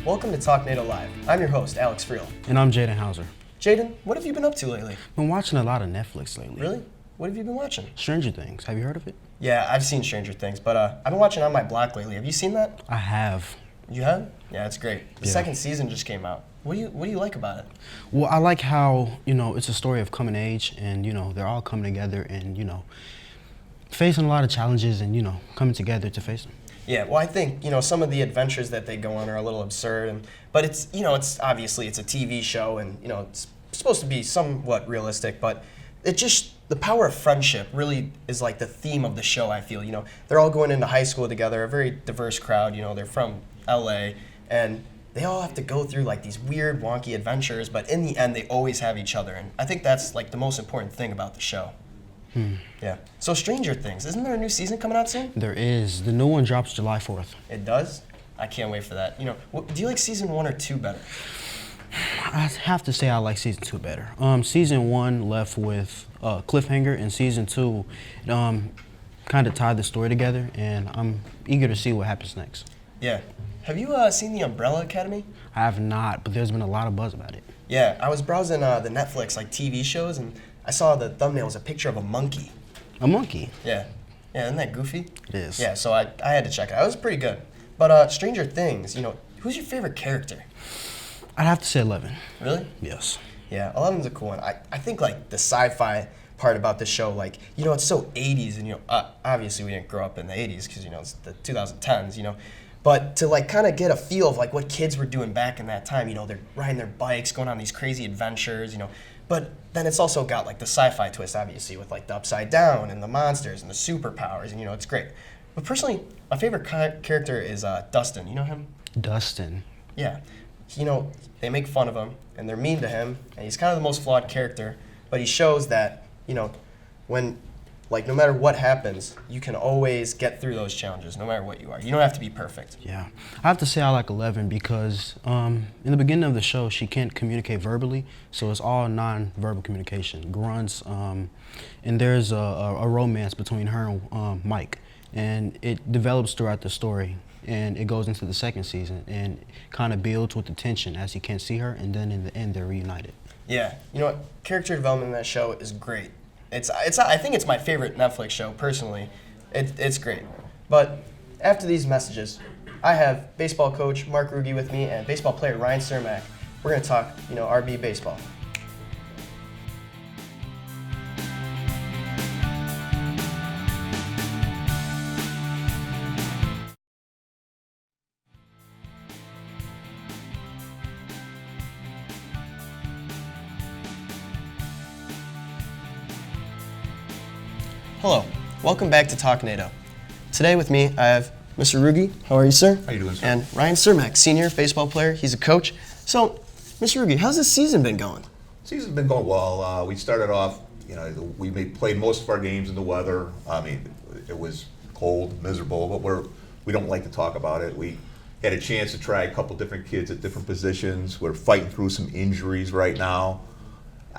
Welcome to TalkNado Live. I'm your host, Alex Freel. And I'm Jaden Hauser. Jaden, what have you been up to lately? Been watching a lot of Netflix lately. Really? What have you been watching? Stranger Things. Have you heard of it? Yeah, I've seen Stranger Things, but I've been watching On My Block lately. Have you seen that? I have. You have? Yeah, it's great. The second season just came out. What do you like about it? Well, I like how, it's a story of coming age and, they're all coming together and, facing a lot of challenges and, coming together to face them. Yeah, well, I think, some of the adventures that they go on are a little absurd, but it's, it's obviously it's a TV show and, it's supposed to be somewhat realistic, but it just, the power of friendship really is like the theme of the show, I feel. They're all going into high school together, a very diverse crowd, they're from LA, and they all have to go through like these weird, wonky adventures, but in the end, they always have each other, and I think that's like the most important thing about the show. Yeah. So Stranger Things, isn't there a new season coming out soon? There is. The new one drops July 4th. It does? I can't wait for that. Do you like season 1 or 2 better? I have to say I like season 2 better. Season 1 left with cliffhanger, and season 2 kind of tied the story together, and I'm eager to see what happens next. Yeah. Have you seen The Umbrella Academy? I have not, but there's been a lot of buzz about it. Yeah, I was browsing the Netflix TV shows, and I saw the thumbnail was a picture of a monkey. A monkey? Yeah. Yeah, isn't that goofy? It is. Yeah, so I had to check it out. It was pretty good. But Stranger Things, who's your favorite character? I'd have to say 11. Really? Yes. Yeah, 11's a cool one. I think like the sci-fi part about this show, it's so 80s, and obviously we didn't grow up in the 80s because it's the 2010s, but to kind of get a feel of what kids were doing back in that time, they're riding their bikes, going on these crazy adventures, but then it's also got the sci-fi twist, obviously, with the upside down and the monsters and the superpowers, and it's great. But personally, my favorite character is Dustin. You know him? Dustin. Yeah. They make fun of him and they're mean to him, and he's kind of the most flawed character, but he shows that, when no matter what happens, you can always get through those challenges, no matter what you are. You don't have to be perfect. Yeah. I have to say I like 11 because in the beginning of the show, she can't communicate verbally, so it's all non-verbal communication, grunts, and there's a romance between her and Mike, and it develops throughout the story, and it goes into the second season, and kind of builds with the tension as he can't see her, and then in the end, they're reunited. Yeah. You know what? Character development in that show is great. I think it's my favorite Netflix show, personally. It's great. But after these messages, I have baseball coach Mark Ruge with me and baseball player Ryan Cermak. We're going to talk, RB baseball. Hello, welcome back to TalkNado. Today with me, I have Mr. Ruge. How are you, sir? How you doing, sir? And Ryan Cermak, senior baseball player. He's a coach. So, Mr. Ruge, how's this season been going? Season's been going well. We started off, we played most of our games in the weather. I mean, it was cold, miserable, but we don't like to talk about it. We had a chance to try a couple different kids at different positions. We're fighting through some injuries right now.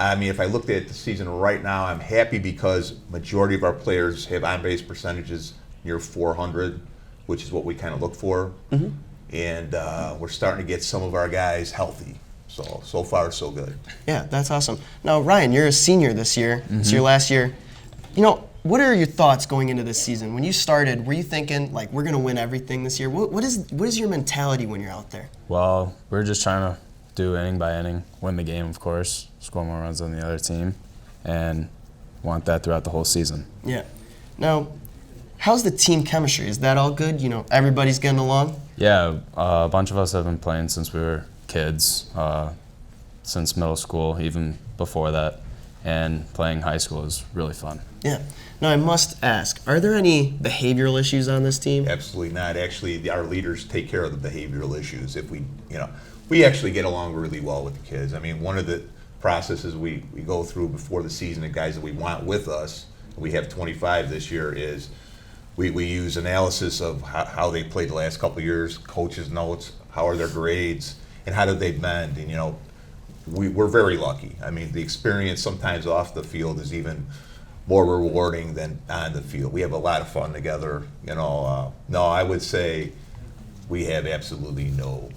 I mean, if I looked at the season right now, I'm happy because majority of our players have on-base percentages near 400, which is what we kind of look for. Mm-hmm. And we're starting to get some of our guys healthy. So far, so good. Yeah, that's awesome. Now, Ryan, you're a senior this year. Mm-hmm. It's your last year. What are your thoughts going into this season? When you started, were you thinking, we're going to win everything this year? What is your mentality when you're out there? Well, we're just trying to do inning by inning, win the game, of course, score more runs than the other team, and want that throughout the whole season. Yeah. Now, how's the team chemistry? Is that all good? Everybody's getting along? Yeah, a bunch of us have been playing since we were kids, since middle school, even before that, and playing high school is really fun. Yeah. Now, I must ask, are there any behavioral issues on this team? Absolutely not. Actually, our leaders take care of the behavioral issues. If we actually get along really well with the kids. I mean, one of the processes we go through before the season, the guys that we want with us, we have 25 this year, is we use analysis of how they played the last couple of years, coaches' notes, how are their grades, and how did they bend. And, we're very lucky. I mean, the experience sometimes off the field is even more rewarding than on the field. We have a lot of fun together. No, I would say we have absolutely no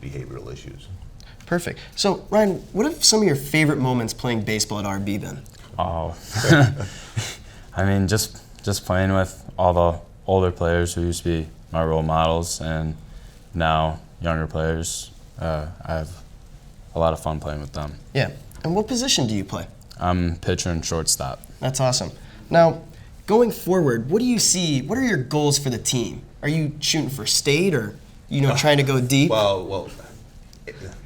behavioral issues. Perfect. So, Ryan, what are some of your favorite moments playing baseball at RB then? Oh, I mean, just playing with all the older players who used to be my role models, and now younger players. I have a lot of fun playing with them. Yeah. And what position do you play? I'm pitcher and shortstop. That's awesome. Now, going forward, what do you see? What are your goals for the team? Are you shooting for state or, trying to go deep? Well,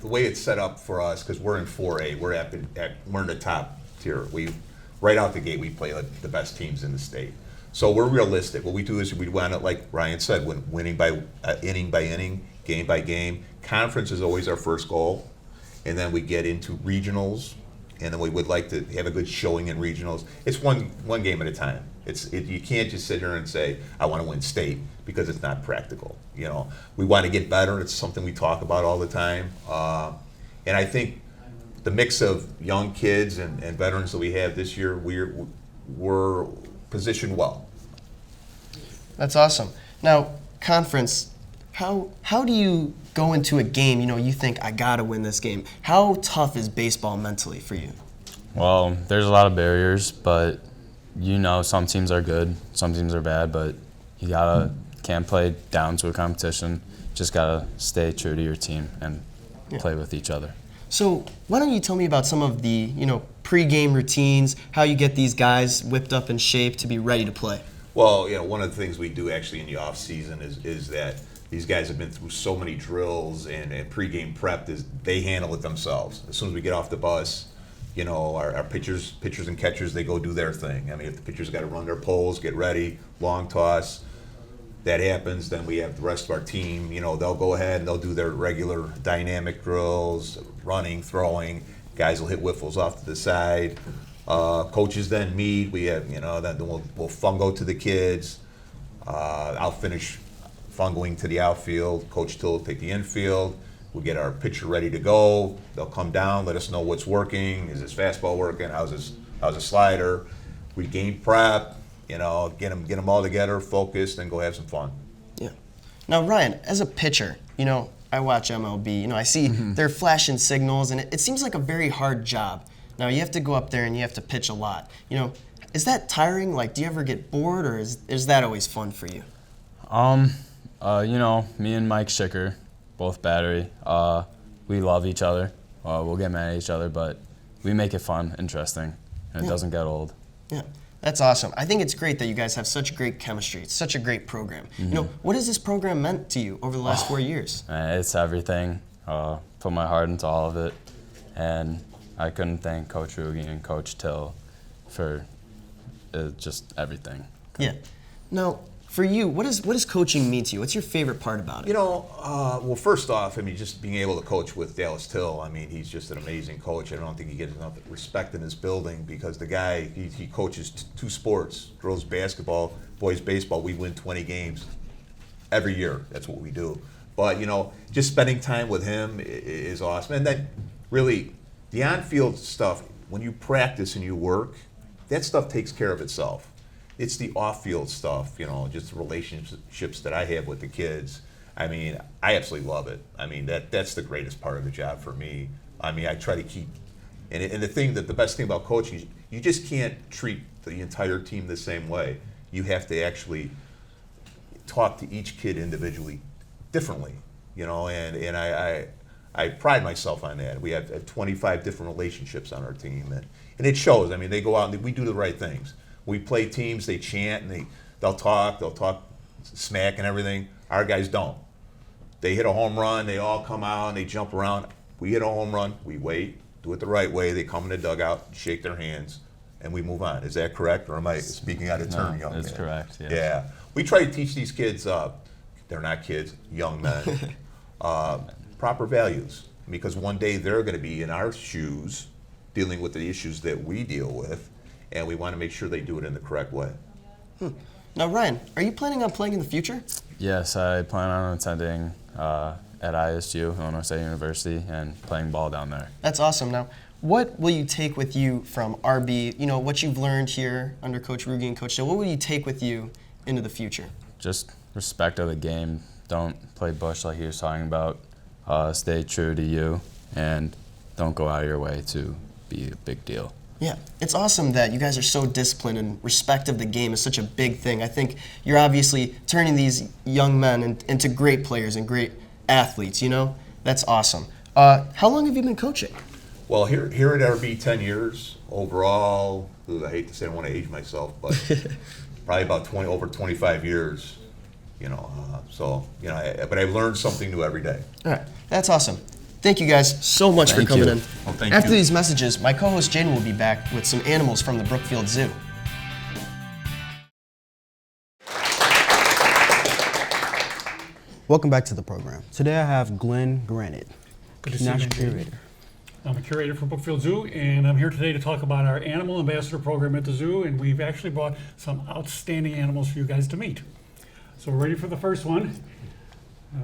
the way it's set up for us, because we're in 4A, we're in the top tier. Right out the gate, we play like the best teams in the state. So we're realistic. What we do is we wind up, like Ryan said, winning by inning by inning, game by game. Conference is always our first goal, and then we get into regionals, and then we would like to have a good showing in regionals. It's one game at a time. You can't just sit here and say, I want to win state, because it's not practical. We want to get better. It's something we talk about all the time. And I think the mix of young kids and veterans that we have this year, we're positioned well. That's awesome. Now, conference, how do you go into a game, you think, I got to win this game? How tough is baseball mentally for you? Well, there's a lot of barriers, but some teams are good, some teams are bad, but you can't play down to a competition. Just gotta stay true to your team and play with each other. So why don't you tell me about some of the, pre-game routines, how you get these guys whipped up in shape to be ready to play? Well, one of the things we do actually in the off season is that these guys have been through so many drills and pre-game prep. They handle it themselves. As soon as we get off the bus, our pitchers and catchers, they go do their thing. I mean, if the pitcher's got to run their poles, get ready, long toss, that happens, then we have the rest of our team, they'll go ahead and they'll do their regular dynamic drills, running, throwing. Guys will hit whiffles off to the side. Coaches then meet. We have, then we'll fungo to the kids. I'll finish fungoing to the outfield. Coach Till will take the infield. We'll get our pitcher ready to go. They'll come down, let us know what's working. Is this fastball working? How's a slider? We game prep. Get them all together, focused, and go have some fun. Yeah. Now, Ryan, as a pitcher, I watch MLB. I see they're flashing signals, and it seems like a very hard job. Now, you have to go up there and you have to pitch a lot. Is that tiring? Like, do you ever get bored, or is that always fun for you? Me and Mike Schicker, both battery, we love each other. We'll get mad at each other, but we make it fun, interesting, and it doesn't get old. Yeah. That's awesome. I think it's great that you guys have such great chemistry. It's such a great program. What has this program meant to you over the last 4 years? It's everything. Put my heart into all of it, and I couldn't thank Coach Ruge and Coach Till for just everything. Yeah. Now, for you, what does coaching mean to you? What's your favorite part about it? Well, first off, just being able to coach with Dallas Till, he's just an amazing coach. I don't think he gets enough respect in his building, because the guy, he coaches two sports, girls basketball, boys baseball. We win 20 games every year. That's what we do. But, just spending time with him is awesome. And then, really, the on-field stuff, when you practice and you work, that stuff takes care of itself. It's the off-field stuff, just the relationships that I have with the kids. I absolutely love it. That's the greatest part of the job for me. I try to keep, and the best thing about coaching is you just can't treat the entire team the same way. You have to actually talk to each kid individually differently, and I pride myself on that. We have 25 different relationships on our team, and it shows. They go out and we do the right things. We play teams, they chant, and they'll talk smack and everything. Our guys don't. They hit a home run, they all come out and they jump around. We hit a home run, we wait, do it the right way. They come in the dugout, shake their hands, and we move on. Is that correct, or am I speaking out of turn, young man? It's correct, yes. Yeah. We try to teach these kids, they're not kids, young men, proper values. Because one day they're going to be in our shoes dealing with the issues that we deal with, and we want to make sure they do it in the correct way. Now, Ryan, are you planning on playing in the future? Yes, I plan on attending at ISU, Illinois State University, and playing ball down there. That's awesome. Now, what will you take with you from RB, what you've learned here under Coach Ruge and Coach Till, what will you take with you into the future? Just respect of the game. Don't play bush like he was talking about. stay true to you, and don't go out of your way to be a big deal. Yeah, it's awesome that you guys are so disciplined, and respect of the game is such a big thing. I think you're obviously turning these young men into great players and great athletes, you know? That's awesome. How long have you been coaching? Well, here at RB, 10 years overall. I hate to say I want to age myself, but probably about over 25 years. But I've learned something new every day. All right, that's awesome. Thank you guys so much for coming in. Oh, thank After you. these messages, my co-host Jaden will be back with some animals from the Brookfield Zoo. Welcome back to the program. Today I have Glenn Granat, Good to see you, National Jaden. Curator. I'm a curator for Brookfield Zoo, and I'm here today to talk about our Animal Ambassador program at the zoo, and we've actually brought some outstanding animals for you guys to meet. So we're ready for the first one.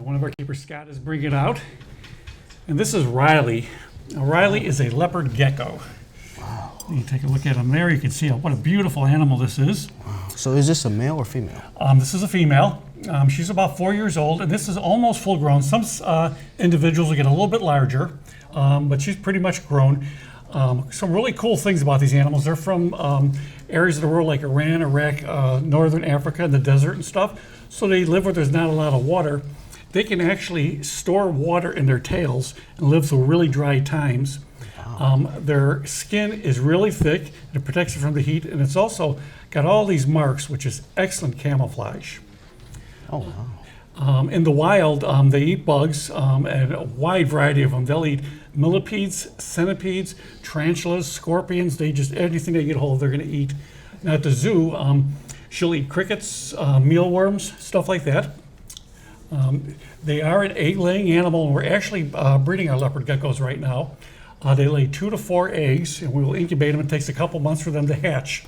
One of our keepers, Scott, is bringing it out. And this is Riley. Now, Riley is a leopard gecko. Wow. You take a look at him there, you can see what a beautiful animal this is. So is this a male or female? This is a female. She's about 4 years old, and this is almost full grown. Some individuals will get a little bit larger, but she's pretty much grown. Some really cool things about these animals. They're from areas of the world like Iran, Iraq, Northern Africa, and the desert and stuff. So they live where there's not a lot of water. They can actually store water in their tails and live through really dry times. Their skin is really thick, and it protects it from the heat, and it's also got all these marks, which is excellent camouflage. Oh, wow. In the wild, they eat bugs, and a wide variety of them. They'll eat millipedes, centipedes, tarantulas, scorpions. They just, anything they get hold of, they're going to eat. Now at the zoo, she'll eat crickets, mealworms, stuff like that. They are an egg-laying animal, and we're actually breeding our leopard geckos right now. They lay 2 to 4 eggs, and we will incubate them. It takes a couple months for them to hatch.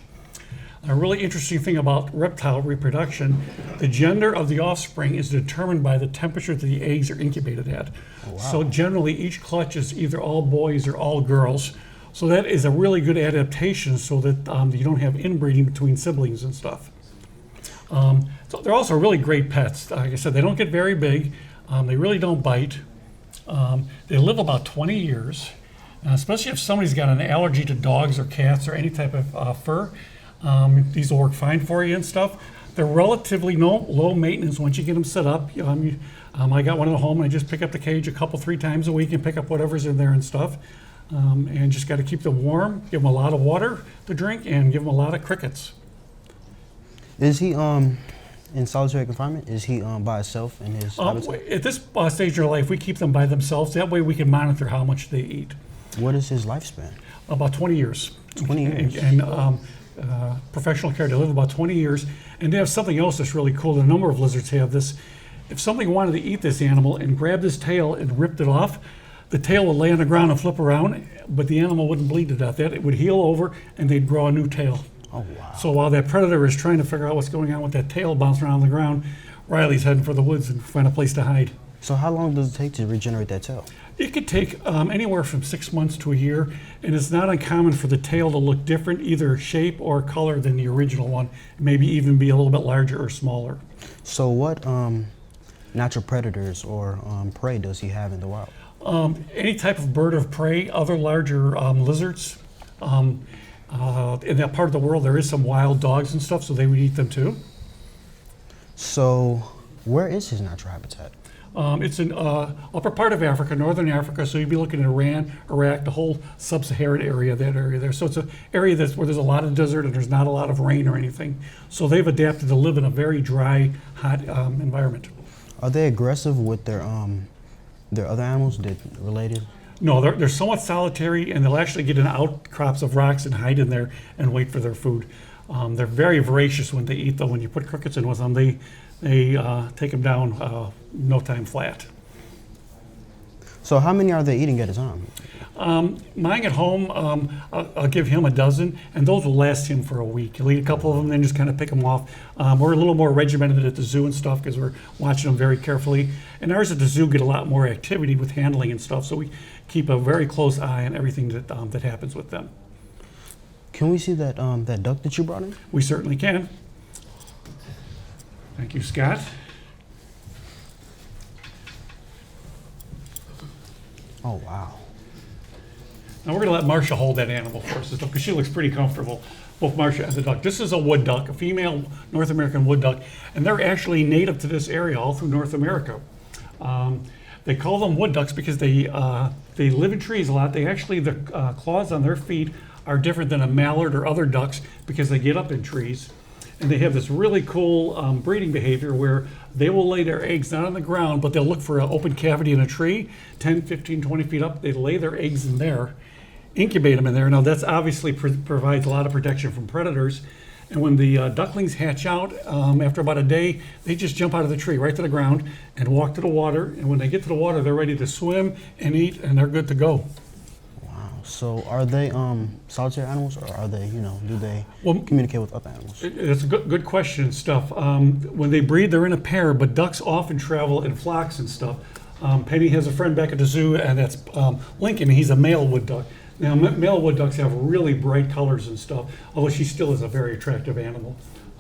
A really interesting thing about reptile reproduction, the gender of the offspring is determined by the temperature that the eggs are incubated at. Oh, wow. So generally, each clutch is either all boys or all girls. So that is a really good adaptation so that you don't have inbreeding between siblings and stuff. So they're also really great pets. Like I said, they don't get very big. They really don't bite. They live about 20 years, especially if somebody's got an allergy to dogs or cats or any type of fur. These will work fine for you and stuff. They're relatively low maintenance once you get them set up. I got one at home, and I just pick up the cage 3 times a week and pick up whatever's in there and stuff. And just got to keep them warm, give them a lot of water to drink, and give them a lot of crickets. Is he in solitary confinement? Is he by himself in his habitat? At this stage of their life, we keep them by themselves. That way we can monitor how much they eat. What is his lifespan? About 20 years. 20 years. And professional care, they live about 20 years. And they have something else that's really cool. A number of lizards have this. If somebody wanted to eat this animal and grabbed his tail and ripped it off, the tail would lay on the ground and flip around, but the animal wouldn't bleed to death. It would heal over, and they'd grow a new tail. Oh, wow. So while that predator is trying to figure out what's going on with that tail bouncing around the ground, Riley's heading for the woods and find a place to hide. So how long does it take to regenerate that tail? It could take anywhere from 6 months to a year, and it's not uncommon for the tail to look different, either shape or color than the original one, maybe even be a little bit larger or smaller. So what natural predators or prey does he have in the wild? Any type of bird of prey, other larger lizards. In that part of the world, there is some wild dogs and stuff, so they would eat them too. So where is his natural habitat? It's in upper part of Africa, northern Africa, so you'd be looking at Iran, Iraq, the whole sub-Saharan area, that area there. So it's an area where there's a lot of desert and there's not a lot of rain or anything. So they've adapted to live in a very dry, hot environment. Are they aggressive with their other animals that related? No, they're somewhat solitary, and they'll actually get in outcrops of rocks and hide in there and wait for their food. They're very voracious when they eat, though. When you put crickets in with them, they take them down no time flat. So how many are they eating at a time? Mine at home, I'll give him a dozen, and those will last him for a week. He'll eat a couple of them, then just kind of pick them off. We're a little more regimented at the zoo and stuff because we're watching them very carefully. And ours at the zoo get a lot more activity with handling and stuff, so we keep a very close eye on everything that happens with them. Can we see that that duck that you brought in? We certainly can. Thank you, Scott. Oh, wow. Now we're going to let Marcia hold that animal for us because she looks pretty comfortable, both Marcia and the duck. This is a wood duck, a female North American wood duck, and they're actually native to this area all through North America. They call them wood ducks because they live in trees a lot. They actually, the claws on their feet are different than a mallard or other ducks because they get up in trees. And they have this really cool breeding behavior where they will lay their eggs not on the ground, but they'll look for an open cavity in a tree, 10, 15, 20 feet up. They lay their eggs in there, incubate them in there. Now that's obviously provides a lot of protection from predators. And when the ducklings hatch out, after about a day, they just jump out of the tree right to the ground and walk to the water. And when they get to the water, they're ready to swim and eat, and they're good to go. Wow. So are they solitary animals, or are they, do they Well, communicate with other animals? It's a good question and stuff. When they breed, they're in a pair, but ducks often travel in flocks and stuff. Penny has a friend back at the zoo, and that's Lincoln. He's a male wood duck. Now, male wood ducks have really bright colors and stuff, although she still is a very attractive animal.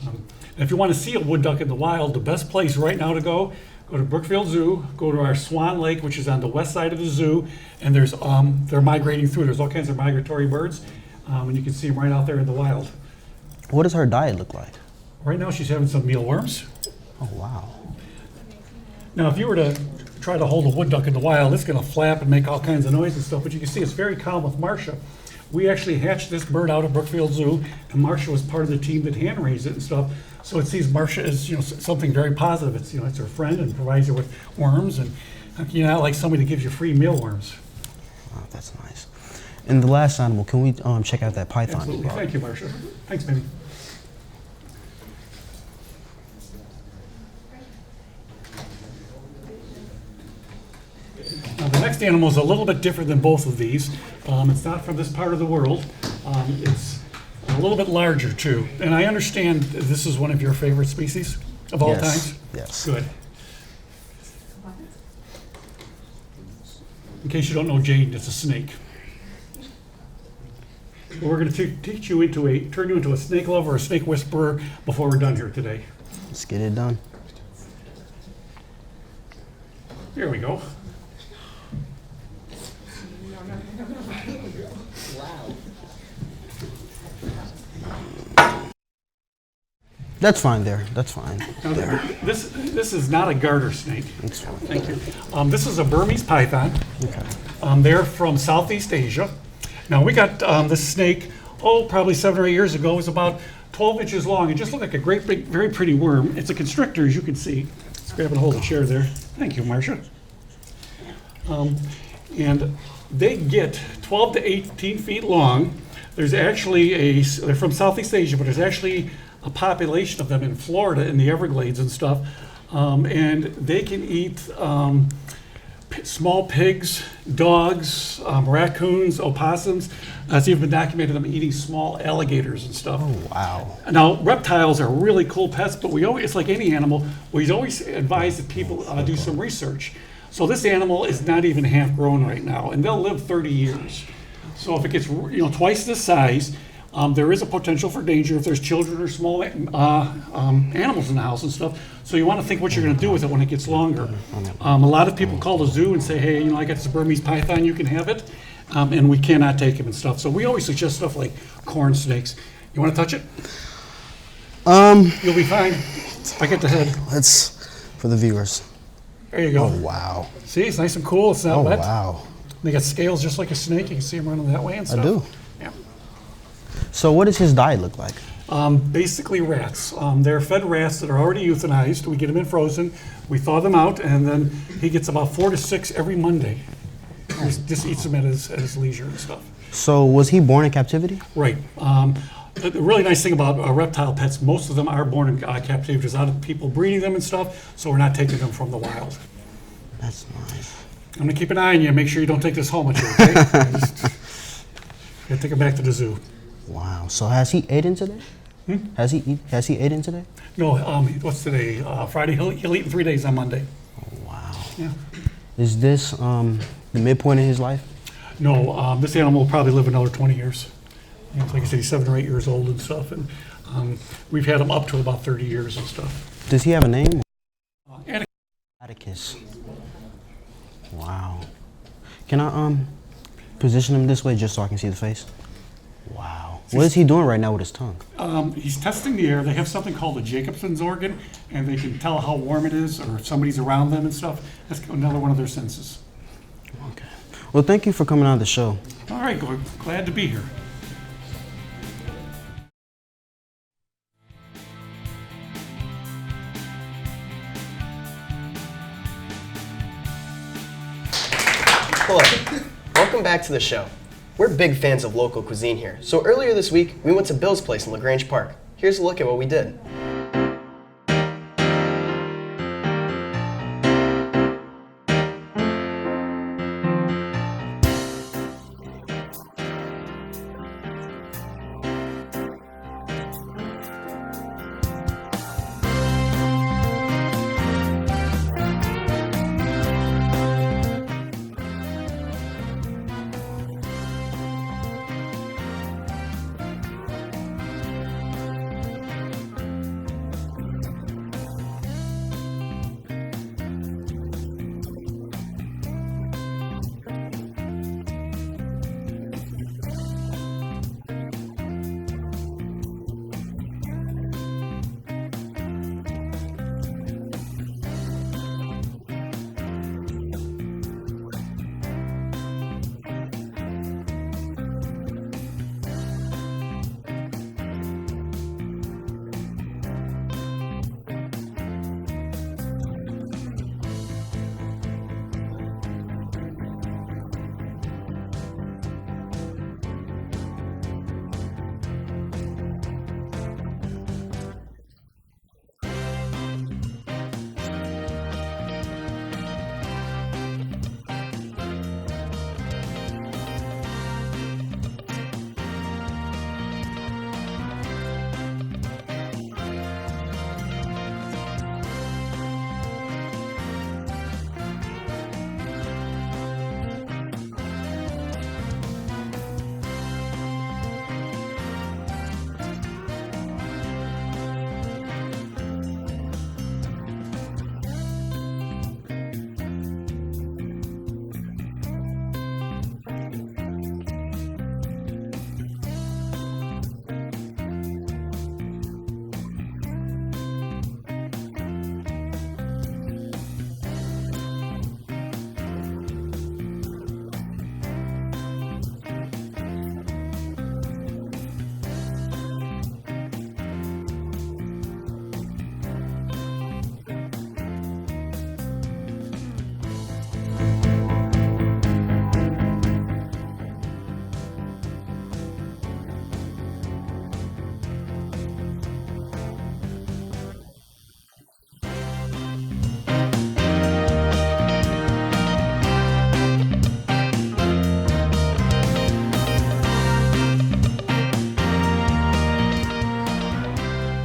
And if you want to see a wood duck in the wild, the best place right now to go to Brookfield Zoo, go to our Swan Lake, which is on the west side of the zoo, and there's they're migrating through. There's all kinds of migratory birds, and you can see them right out there in the wild. What does her diet look like? Right now, she's having some mealworms. Oh, wow. Now, if you were to try to hold a wood duck in the wild, it's going to flap and make all kinds of noise and stuff, but you can see it's very calm with Marcia. We actually hatched this bird out at Brookfield Zoo, and Marcia was part of the team that hand raised it and stuff. So it sees Marcia as something very positive. It's it's her friend and provides her with worms, and not like somebody that gives you free mealworms. Wow, that's nice. And the last animal, can we check out that python? Absolutely. Thank you, Marcia. Thanks, Penny. Now, the next animal is a little bit different than both of these. It's not from this part of the world. It's a little bit larger, too. And I understand this is one of your favorite species of all times? Yes. Good. In case you don't know Jaden, it's a snake. We're going to turn you into a snake lover or a snake whisperer before we're done here today. Let's get it done. Here we go. That's fine there. That's fine. Now, There. this is not a garter snake. That's fine. Thank you. This is a Burmese Python. Okay. They're from Southeast Asia. Now, we got this snake, probably 7 or 8 years ago. It was about 12 inches long. It just looked like a great big, very pretty worm. It's a constrictor, as you can see. Let's grab and hold the chair there. Thank you, Marcia. And they get 12 to 18 feet long. There's actually they're from Southeast Asia, but there's actually a population of them in Florida in the Everglades and stuff. And they can eat small pigs, dogs, raccoons, opossums. It's even been documented them eating small alligators and stuff. Oh, wow. Now, reptiles are really cool pets, but it's like any animal, we always advise that people do some research. So this animal is not even half grown right now, and they'll live 30 years. So if it gets twice this size, there is a potential for danger if there's children or small animals in the house and stuff. So you want to think what you're going to do with it when it gets longer. A lot of people call the zoo and say, hey, I got this Burmese python, you can have it. And we cannot take him and stuff. So we always suggest stuff like corn snakes. You want to touch it? You'll be fine. I get the head. Let's, for the viewers. There you go. Oh, wow. See, it's nice and cool. It's not Oh, wet. wow. They got scales just like a snake. You can see them running that way and stuff. I do. Yeah. So what does his diet look like? Basically rats. They're fed rats that are already euthanized. We get them in frozen. We thaw them out, and then he gets about 4 to 6 every Monday. He just eats them at his leisure and stuff. So was he born in captivity? Right. The really nice thing about reptile pets, most of them are born in captivity. There's a lot of people breeding them and stuff, so we're not taking them from the wild. That's nice. I'm going to keep an eye on you. Make sure you don't take this home with you, okay? Gotta take it back to the zoo. Wow. So has he eaten today? Has he eaten today? No, what's today? Friday. He'll eat in 3 days on Monday. Oh, wow. Yeah. Is this the midpoint in his life? No, this animal will probably live another 20 years. Like I said, he's 7 or 8 years old and stuff, and we've had him up to about 30 years and stuff. Does he have a name? And Atticus. Wow. Can I position him this way just so I can see the face? Wow. What is he doing right now with his tongue? He's testing the air. They have something called a Jacobson's organ, and they can tell how warm it is or if somebody's around them and stuff. That's another one of their senses. Okay. Well, thank you for coming on the show. All right, glad to be here. Hello. Welcome back to the show. We're big fans of local cuisine here, so earlier this week we went to Bill's place in Grange Park. Here's a look at what we did.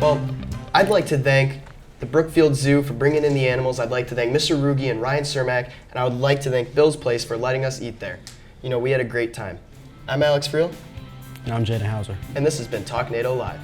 Well, I'd like to thank the Brookfield Zoo for bringing in the animals. I'd like to thank Mr. Ruge and Ryan Cermak, and I would like to thank Bill's Place for letting us eat there. You know, we had a great time. I'm Alex Freel, And I'm Jaden Hauser. and this has been TalkNado Live.